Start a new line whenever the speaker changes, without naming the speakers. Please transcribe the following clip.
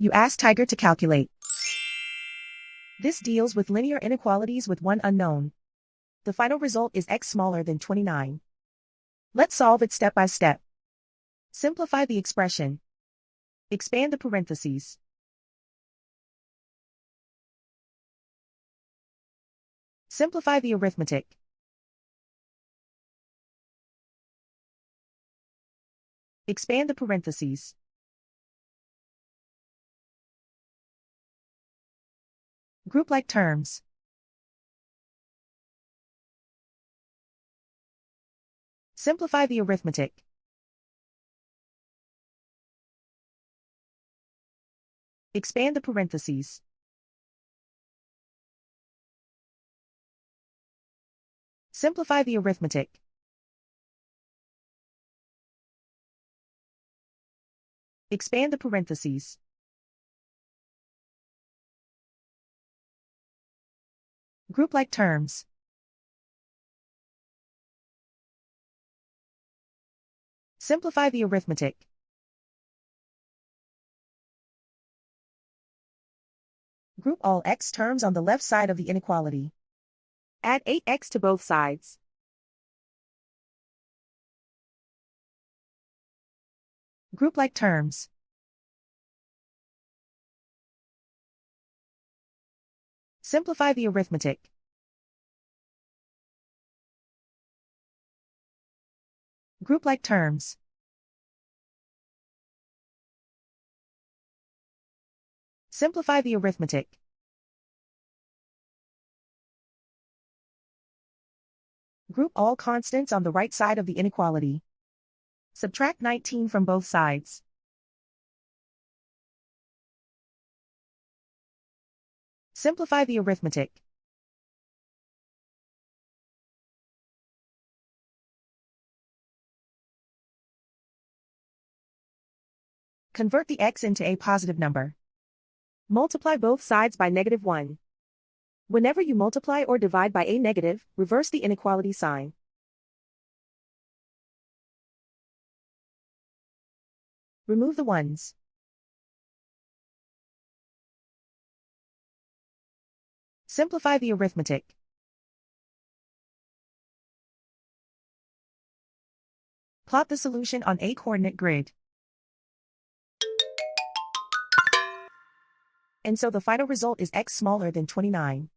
You ask Tiger to calculate. This deals with linear inequalities with one unknown. The final result is x smaller than 29. Let's solve it step by step. Simplify the expression. Expand the parentheses. Simplify the arithmetic. Expand the parentheses. Group like terms. Simplify the arithmetic. Expand the parentheses. Simplify the arithmetic. Expand the parentheses. Group like terms. Simplify the arithmetic. Group all x terms on the left side of the inequality. Add 8x to both sides. Group like terms. Simplify the arithmetic. Group like terms. Simplify the arithmetic. Group all constants on the right side of the inequality. Subtract 19 from both sides. Simplify the arithmetic. Convert the x into a positive number. Multiply both sides by -1. Whenever you multiply or divide by a negative, reverse the inequality sign. Remove the ones. Simplify the arithmetic. Plot the solution on a coordinate grid. And so the final result is x smaller than 29.